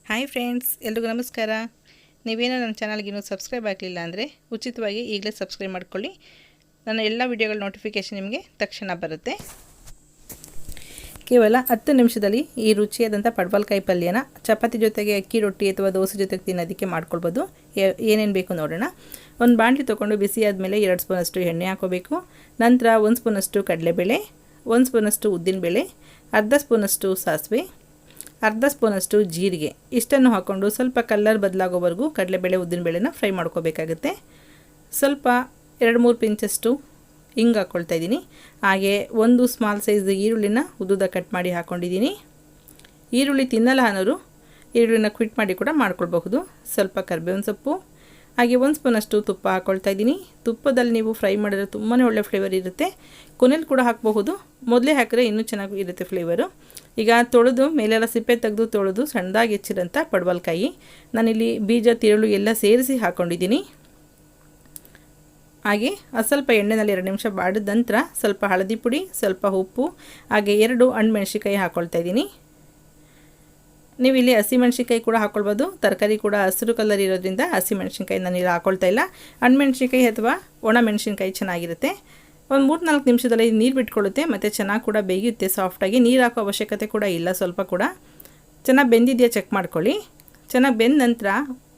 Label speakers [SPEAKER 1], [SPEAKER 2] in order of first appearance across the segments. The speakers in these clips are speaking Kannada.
[SPEAKER 1] ಹಾಯ್ ಫ್ರೆಂಡ್ಸ್, ಎಲ್ರಿಗೂ ನಮಸ್ಕಾರ. ನೀವೇನೋ ನನ್ನ ಚಾನಲ್ಗೆ ಇನ್ನೂ ಸಬ್ಸ್ಕ್ರೈಬ್ ಆಗಲಿಲ್ಲ ಅಂದರೆ ಉಚಿತವಾಗಿ ಈಗಲೇ ಸಬ್ಸ್ಕ್ರೈಬ್ ಮಾಡ್ಕೊಳ್ಳಿ. ನನ್ನ ಎಲ್ಲ ವಿಡಿಯೋಗಳ ನೋಟಿಫಿಕೇಷನ್ ನಿಮಗೆ ತಕ್ಷಣ ಬರುತ್ತೆ. ಕೇವಲ 10 ನಿಮಿಷದಲ್ಲಿ ಈ ರುಚಿಯಾದಂಥ ಪಡವಲಕಾಯಿ ಪಲ್ಯನ ಚಪಾತಿ ಜೊತೆಗೆ, ಅಕ್ಕಿ ರೊಟ್ಟಿ ಅಥವಾ ದೋಸೆ ಜೊತೆಗೆ ತಿನ್ನೋದಕ್ಕೆ ಮಾಡ್ಕೊಳ್ಬೋದು. ಏನೇನು ಬೇಕು ನೋಡೋಣ. ಒಂದು ಬಾಣಲಿ ತೊಗೊಂಡು ಬಿಸಿ ಆದಮೇಲೆ 2 ಸ್ಪೂನಷ್ಟು ಎಣ್ಣೆ ಹಾಕೋಬೇಕು. ನಂತರ 1 ಸ್ಪೂನಷ್ಟು ಕಡಲೆಬೇಳೆ, 1 ಸ್ಪೂನಷ್ಟು ಉದ್ದಿನಬೇಳೆ, ಅರ್ಧ ಸ್ಪೂನಷ್ಟು ಸಾಸಿವೆ, ಅರ್ಧ ಸ್ಪೂನಷ್ಟು ಜೀರಿಗೆ ಇಷ್ಟನ್ನು ಹಾಕ್ಕೊಂಡು ಸ್ವಲ್ಪ ಕಲರ್ ಬದಲಾಗೋವರೆಗೂ ಕಡಲೆಬೇಳೆ ಉದ್ದಿನಬೇಳೆನ ಫ್ರೈ ಮಾಡ್ಕೋಬೇಕಾಗುತ್ತೆ. ಸ್ವಲ್ಪ 2-3 ಪಿಂಚಷ್ಟು ಹಿಂಗೆ ಹಾಕ್ಕೊಳ್ತಾ ಇದ್ದೀನಿ. ಹಾಗೆ ಒಂದು ಸ್ಮಾಲ್ ಸೈಜ್ ಈರುಳ್ಳಿನ ಉದ್ದುದ ಕಟ್ ಮಾಡಿ ಹಾಕ್ಕೊಂಡಿದ್ದೀನಿ. ಈರುಳ್ಳಿ ತಿನ್ನಲ್ಲ ಅನ್ನೋರು ಈರುಳ್ಳಿನ ಕ್ವಿಟ್ ಮಾಡಿ ಕೂಡ ಮಾಡ್ಕೊಳ್ಬಹುದು. ಸ್ವಲ್ಪ ಕರಿಬೇವಿನ ಸೊಪ್ಪು, ಹಾಗೆ 1 ಸ್ಪೂನಷ್ಟು ತುಪ್ಪ ಹಾಕ್ಕೊಳ್ತಾ ಇದ್ದೀನಿ. ತುಪ್ಪದಲ್ಲಿ ನೀವು ಫ್ರೈ ಮಾಡಿದ್ರೆ ತುಂಬಾ ಒಳ್ಳೆ ಫ್ಲೇವರ್ ಇರುತ್ತೆ. ಕೊನೆಯಲ್ಲಿ ಕೂಡ ಹಾಕಬಹುದು, ಮೊದಲೇ ಹಾಕಿದ್ರೆ ಇನ್ನೂ ಚೆನ್ನಾಗಿ ಇರುತ್ತೆ ಫ್ಲೇವರು. ಈಗ ತೊಳೆದು ಮೇಲೆಲ್ಲ ಸಿಪ್ಪೆ ತೆಗೆದು ತೊಳೆದು ಸಣ್ಣದಾಗಿ ಹೆಚ್ಚಿರೋಂಥ ಪಡವಲಕಾಯಿ ನಾನಿಲ್ಲಿ ಬೀಜ ತಿರುಳು ಎಲ್ಲ ಸೇರಿಸಿ ಹಾಕ್ಕೊಂಡಿದ್ದೀನಿ. ಹಾಗೆ ಸ್ವಲ್ಪ ಎಣ್ಣೆಯಲ್ಲಿ 2 ನಿಮಿಷ ಬಾಡಿದ ನಂತರ ಸ್ವಲ್ಪ ಹಳದಿ ಪುಡಿ, ಸ್ವಲ್ಪ ಉಪ್ಪು, ಹಾಗೆ 2 ಹಣ್ಣುಮೆಣಸಿಕಾಯಿ ಹಾಕ್ಕೊಳ್ತಾ ಇದ್ದೀನಿ. ನೀವು ಇಲ್ಲಿ ಹಸಿಮೆಣ್ಸಿಕಾಯಿ ಕೂಡ ಹಾಕ್ಕೊಳ್ಬೋದು. ತರಕಾರಿ ಕೂಡ ಹಸಿರು ಕಲರ್ ಇರೋದ್ರಿಂದ ಹಸಿಮೆಣ್ಸಿನ್ಕಾಯಿ ನಾನಿಲ್ಲಿ ಹಾಕ್ಕೊಳ್ತಾ ಇಲ್ಲ. ಹಣ್ಣುಮೆಣ್ಸಿನ್ಕಾಯಿ ಅಥವಾ ಒಣ ಮೆಣಸಿನ್ಕಾಯಿ ಚೆನ್ನಾಗಿರುತ್ತೆ. ಒಂದು 3-4 ನಿಮಿಷದಲ್ಲಿ ನೀರು ಬಿಟ್ಕೊಳ್ಳುತ್ತೆ ಮತ್ತು ಚೆನ್ನಾಗಿ ಕೂಡ ಬೇಯುತ್ತೆ ಸಾಫ್ಟಾಗಿ. ನೀರು ಹಾಕೋ ಅವಶ್ಯಕತೆ ಕೂಡ ಇಲ್ಲ. ಸ್ವಲ್ಪ ಕೂಡ ಚೆನ್ನಾಗಿ ಬೆಂದಿದೆಯಾ ಚೆಕ್ ಮಾಡ್ಕೊಳ್ಳಿ. ಚೆನ್ನಾಗಿ ಬೆಂದ ನಂತರ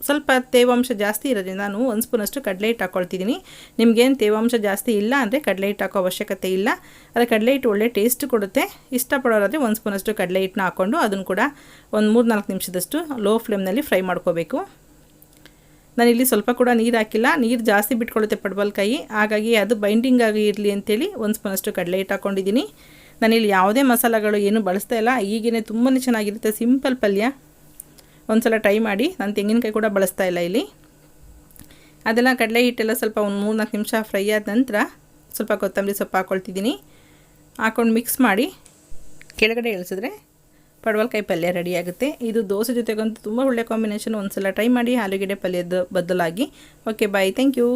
[SPEAKER 1] ಸ್ವಲ್ಪ ತೇವಾಂಶ ಜಾಸ್ತಿ ಇರೋದ್ರಿಂದ ನಾನು 1 ಸ್ಪೂನಷ್ಟು ಕಡಲೆ ಹಿಟ್ಟು ಹಾಕ್ಕೊಳ್ತಿದ್ದೀನಿ. ನಿಮಗೇನು ತೇವಾಂಶ ಜಾಸ್ತಿ ಇಲ್ಲ ಅಂದರೆ ಕಡಲೆ ಹಿಟ್ಟು ಹಾಕೋ ಅವಶ್ಯಕತೆ ಇಲ್ಲ. ಆದರೆ ಕಡಲೆ ಹಿಟ್ಟು ಒಳ್ಳೆ ಟೇಸ್ಟ್ ಕೊಡುತ್ತೆ. ಇಷ್ಟಪಡೋರಾದರೆ 1 ಸ್ಪೂನಷ್ಟು ಕಡಲೆ ಹಿಟ್ಟನ್ನ ಹಾಕ್ಕೊಂಡು ಅದನ್ನು ಕೂಡ ಒಂದು 3-4 ನಿಮಿಷದಷ್ಟು ಲೋ ಫ್ಲೇಮ್ನಲ್ಲಿ ಫ್ರೈ ಮಾಡ್ಕೋಬೇಕು. ನಾನಿಲ್ಲಿ ಸ್ವಲ್ಪ ಕೂಡ ನೀರು ಹಾಕಿಲ್ಲ. ನೀರು ಜಾಸ್ತಿ ಬಿಟ್ಕೊಳ್ಳುತ್ತೆ ಪಡವಲಕಾಯಿ, ಹಾಗಾಗಿ ಅದು ಬೈಂಡಿಂಗ್ ಆಗಿ ಇರಲಿ ಅಂತೇಳಿ 1 ಸ್ಪೂನಷ್ಟು ಕಡಲೆ ಹಿಟ್ಟು ಹಾಕ್ಕೊಂಡಿದ್ದೀನಿ. ನಾನಿಲ್ಲಿ ಯಾವುದೇ ಮಸಾಲೆಗಳು ಏನು ಬಳಸ್ತಾ ಇಲ್ಲ. ಈಗೇನೆ ತುಂಬಾ ಚೆನ್ನಾಗಿರುತ್ತೆ, ಸಿಂಪಲ್ ಪಲ್ಯ. ಒಂದು ಸಲ ಟ್ರೈ ಮಾಡಿ. ನಾನು ತೆಂಗಿನಕಾಯಿ ಕೂಡ ಬಳಸ್ತಾ ಇಲ್ಲ ಇಲ್ಲಿ. ಅದೆಲ್ಲ ಕಡಲೆ ಹಿಟ್ಟೆಲ್ಲ ಸ್ವಲ್ಪ ಒಂದು 3-4 ನಿಮಿಷ ಫ್ರೈ ಆದ ನಂತರ ಸ್ವಲ್ಪ ಕೊತ್ತಂಬರಿ ಸೊಪ್ಪು ಹಾಕ್ಕೊಳ್ತಿದ್ದೀನಿ. ಹಾಕ್ಕೊಂಡು ಮಿಕ್ಸ್ ಮಾಡಿ ಕೆಳಗಡೆ ಇಳಿಸಿದ್ರೆ ಪಡವಲಕಾಯಿ ಪಲ್ಯ ರೆಡಿಯಾಗುತ್ತೆ. ಇದು ದೋಸೆ ಜೊತೆಗಂತೂ ತುಂಬ ಒಳ್ಳೆ ಕಾಂಬಿನೇಷನ್. ಒಂದು ಸಲ ಟ್ರೈ ಮಾಡಿ ಆಲೂಗೆಡ್ಡೆ ಪಲ್ಯದ ಬದಲಾಗಿ. Okay, bye, thank you.